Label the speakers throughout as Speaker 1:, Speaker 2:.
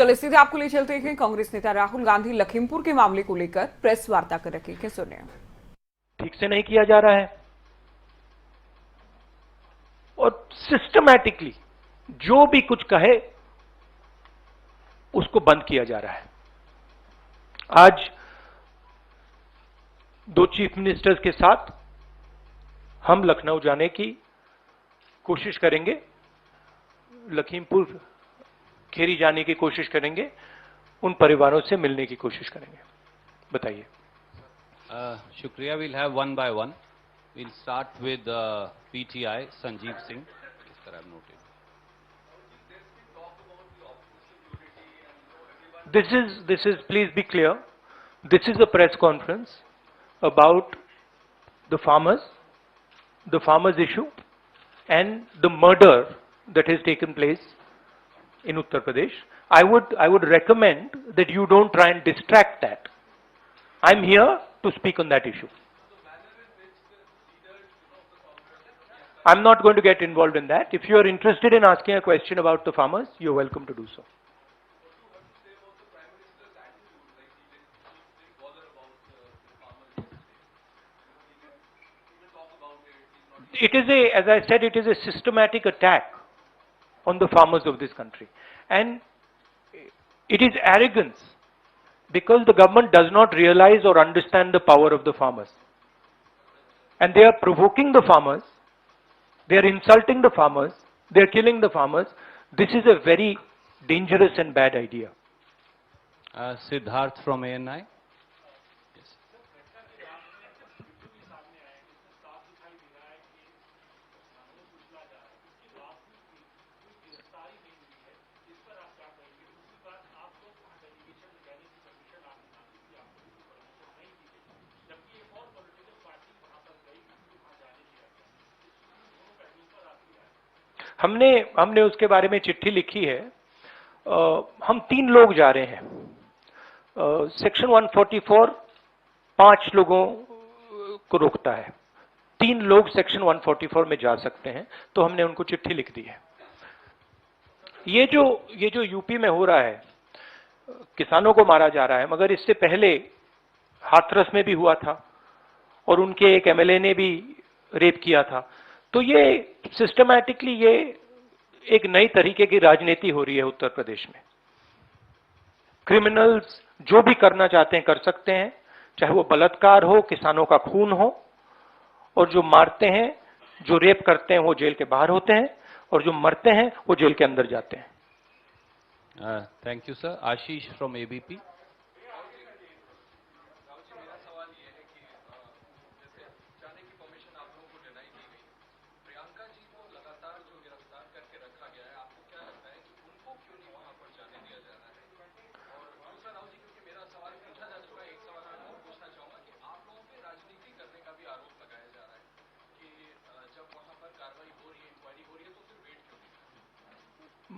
Speaker 1: चलिए सीधे आपको ले चलते हैं। कांग्रेस नेता राहुल गांधी लखीमपुर के मामले को लेकर प्रेस वार्ता कर रहे हैं, सुनिए।
Speaker 2: ठीक से नहीं किया जा रहा है और सिस्टमैटिकली जो भी कुछ कहे उसको बंद किया जा रहा है। आज दो चीफ मिनिस्टर्स के साथ हम लखनऊ जाने की कोशिश करेंगे, लखीमपुर खेरी जाने की कोशिश करेंगे, उन परिवारों से मिलने की कोशिश करेंगे। बताइए।
Speaker 3: शुक्रिया। Will have one by one. Will start with PTI Sanjeev Singh.
Speaker 2: This is, please be clear, this is a press conference about the farmers issue and the murder that has taken place in Uttar Pradesh. I would recommend that you don't try and distract that. I'm here to speak on that issue. I'm not going to get involved in that. If you are interested in asking a question about the farmers, you're welcome to do so. It is a, as I said, it is a systematic attack on the farmers of this country. And it is arrogance because the government does not realize or understand the power of the farmers. And they are provoking the farmers, they are insulting the farmers, they are killing the farmers. This is a very dangerous and bad idea.
Speaker 3: Siddharth from ANI.
Speaker 2: हमने उसके बारे में चिट्ठी लिखी है। हम 3 लोग जा रहे हैं। सेक्शन 144 5 लोगों को रोकता है, 3 लोग सेक्शन 144 में जा सकते हैं, तो हमने उनको चिट्ठी लिख दी है। ये जो यूपी में हो रहा है, किसानों को मारा जा रहा है, मगर इससे पहले हाथरस में भी हुआ था और उनके एक एमएलए ने भी रेप किया था। तो ये सिस्टमैटिकली ये एक नई तरीके की राजनीति हो रही है उत्तर प्रदेश में। क्रिमिनल्स जो भी करना चाहते हैं कर सकते हैं, चाहे वो बलात्कार हो, किसानों का खून हो, और जो मारते हैं, जो रेप करते हैं वो जेल के बाहर होते हैं, और जो मरते हैं वो जेल के अंदर जाते हैं।
Speaker 3: Thank you sir. Ashish from ABP.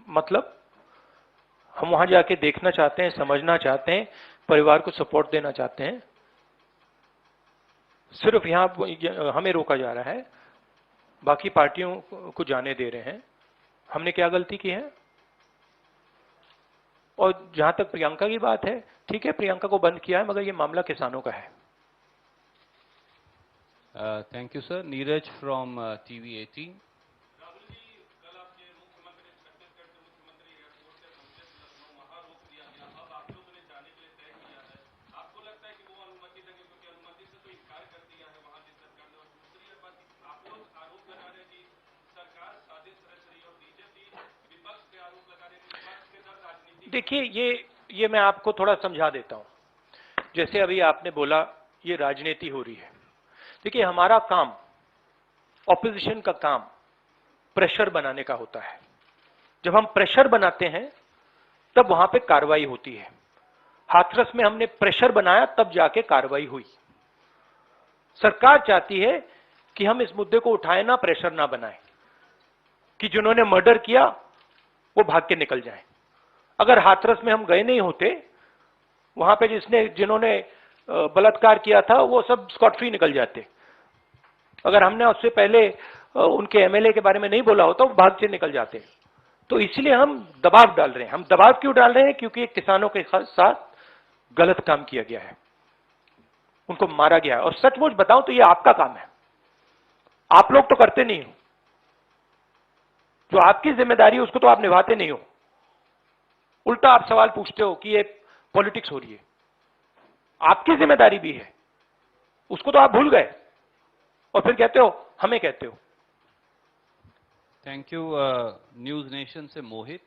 Speaker 2: मतलब हम वहां जाके देखना चाहते हैं, समझना चाहते हैं, परिवार को सपोर्ट देना चाहते हैं। सिर्फ यहां हमें रोका जा रहा है, बाकी पार्टियों को जाने दे रहे हैं। हमने क्या गलती की है? और जहां तक प्रियंका की बात है, ठीक है, प्रियंका को बंद किया है, मगर ये मामला किसानों का है।
Speaker 3: Thank you sir. Neeraj from TV 18।
Speaker 2: देखिए, ये मैं आपको थोड़ा समझा देता हूं। जैसे अभी आपने बोला ये राजनीति हो रही है। देखिए, हमारा काम, ऑपोजिशन का काम प्रेशर बनाने का होता है। जब हम प्रेशर बनाते हैं तब वहां पे कार्रवाई होती है। हाथरस में हमने प्रेशर बनाया, तब जाके कार्रवाई हुई। सरकार चाहती है कि हम इस मुद्दे को उठाएं ना, प्रेशर ना बनाएं, कि जिन्होंने मर्डर किया वो भाग के निकल जाएं। अगर हाथरस में हम गए नहीं होते, वहां पे जिन्होंने बलात्कार किया था वो सब स्कॉट फ्री निकल जाते। अगर हमने उससे पहले उनके एमएलए के बारे में नहीं बोला होता, वो भाग से निकल जाते। तो इसलिए हम दबाव डाल रहे हैं। हम दबाव क्यों डाल रहे हैं? क्योंकि किसानों के साथ गलत काम किया गया है, उनको मारा गया है। और सचमुच बताऊं तो ये आपका काम है, आप लोग तो करते नहीं हो। जो आपकी जिम्मेदारी है उसको तो आप निभाते नहीं हो, उल्टा आप सवाल पूछते हो कि ये पॉलिटिक्स हो रही है। आपकी जिम्मेदारी भी है, उसको तो आप भूल गए और फिर कहते हो हमें कहते हो।
Speaker 3: Thank you. न्यूज नेशन से मोहित।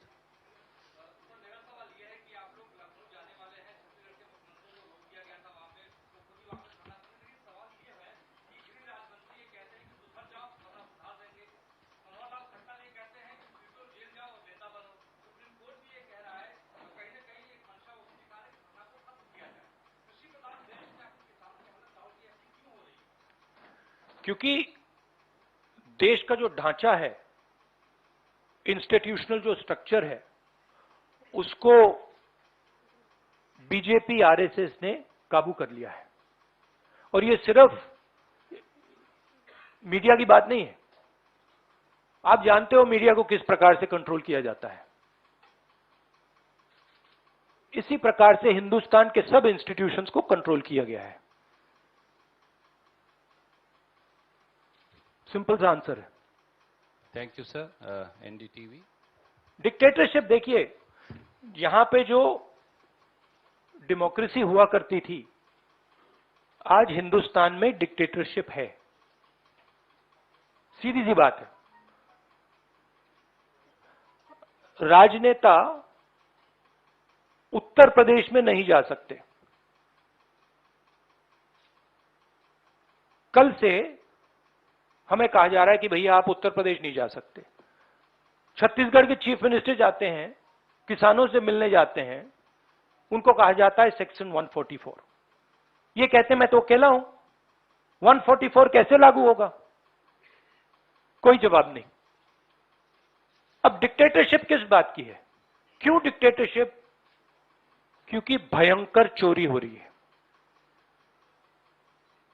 Speaker 2: क्योंकि देश का जो ढांचा है, इंस्टीट्यूशनल जो स्ट्रक्चर है, उसको बीजेपी आरएसएस ने काबू कर लिया है। और ये सिर्फ मीडिया की बात नहीं है, आप जानते हो मीडिया को किस प्रकार से कंट्रोल किया जाता है। इसी प्रकार से हिंदुस्तान के सब इंस्टीट्यूशंस को कंट्रोल किया गया है। सिंपल सा आंसर है।
Speaker 3: Thank you sir. NDTV.
Speaker 2: Dictatorship देखिए, यहां पे जो डेमोक्रेसी हुआ करती थी, आज हिंदुस्तान में डिक्टेटरशिप है। सीधी सी बात है। राजनेता उत्तर प्रदेश में नहीं जा सकते। कल से हमें कहा जा रहा है कि भैया आप उत्तर प्रदेश नहीं जा सकते। छत्तीसगढ़ के चीफ मिनिस्टर जाते हैं, किसानों से मिलने जाते हैं, उनको कहा जाता है सेक्शन 144। ये कहते हैं मैं तो अकेला हूं, 144 कैसे लागू होगा? कोई जवाब नहीं। अब डिक्टेटरशिप किस बात की है? क्यों डिक्टेटरशिप? क्योंकि भयंकर चोरी हो रही है।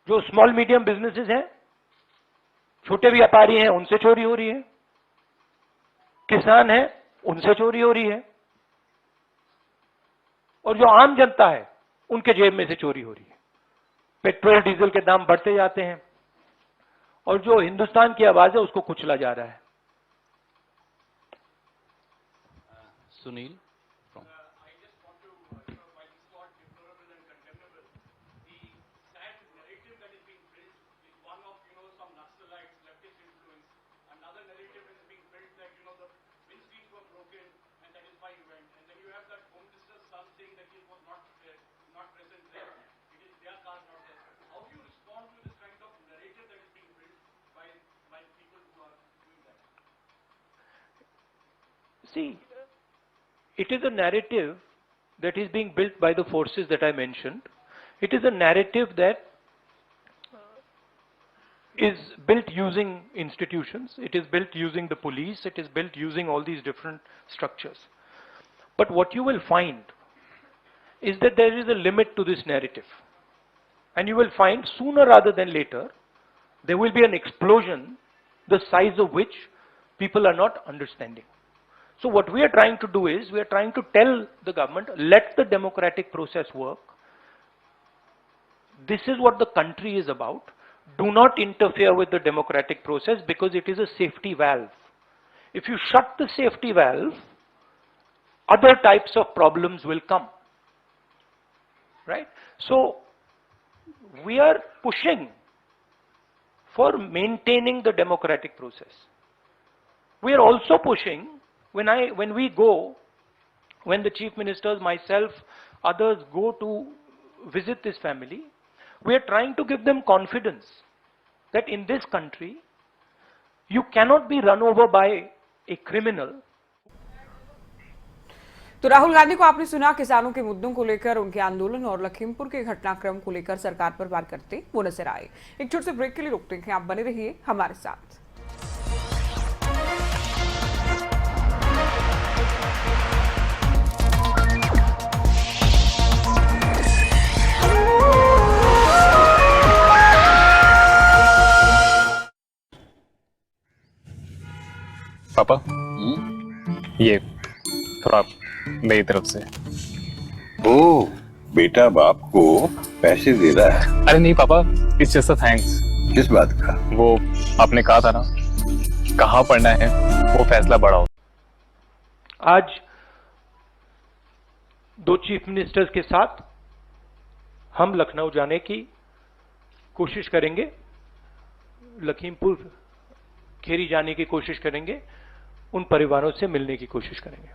Speaker 2: जो स्मॉल मीडियम बिजनेसेस हैं, छोटे व्यापारी हैं, उनसे चोरी हो रही है। किसान हैं, उनसे चोरी हो रही है। और जो आम जनता है, उनके जेब में से चोरी हो रही है। पेट्रोल डीजल के दाम बढ़ते जाते हैं और जो हिंदुस्तान की आवाज है उसको कुचला जा रहा है।
Speaker 3: Sunil.
Speaker 2: See, it is a narrative that is being built by the forces that I mentioned. It is a narrative that is built using institutions, it is built using the police, it is built using all these different structures. But what you will find is that there is a limit to this narrative. And you will find sooner rather than later, there will be an explosion, the size of which people are not understanding. So what we are trying to do is, we are trying to tell the government, let the democratic process work. This is what the country is about. Do not interfere with the democratic process because it is a safety valve. If you shut the safety valve, other types of problems will come. Right? So, we are pushing for maintaining the democratic process. We are also pushing, when we go, when the chief ministers, myself, others go to visit this family, we are trying to give them confidence that in this country, you cannot be run over by a criminal.
Speaker 1: तो राहुल गांधी को आपने सुना किसानों के मुद्दों को लेकर, उनके आंदोलन और लखीमपुर के घटनाक्रम को लेकर सरकार पर वार करते वो नजर आए। एक छोटे से ब्रेक के लिए रुकते हैं, आप बने रहिए हमारे साथ।
Speaker 4: पापा, ये थोड़ा मेरी तरफ से।
Speaker 5: ओ, बेटा बाप को पैसे दे रहा है।
Speaker 4: अरे नहीं पापा, इट्स जस्ट अ थैंक्स।
Speaker 5: किस बात का?
Speaker 4: वो आपने कहा था ना, कहाँ पढ़ना है वो फैसला बड़ा हो।
Speaker 2: आज 2 चीफ मिनिस्टर्स के साथ हम लखनऊ जाने की कोशिश करेंगे, लखीमपुर खीरी जाने की कोशिश करेंगे, उन परिवारों से मिलने की कोशिश करेंगे।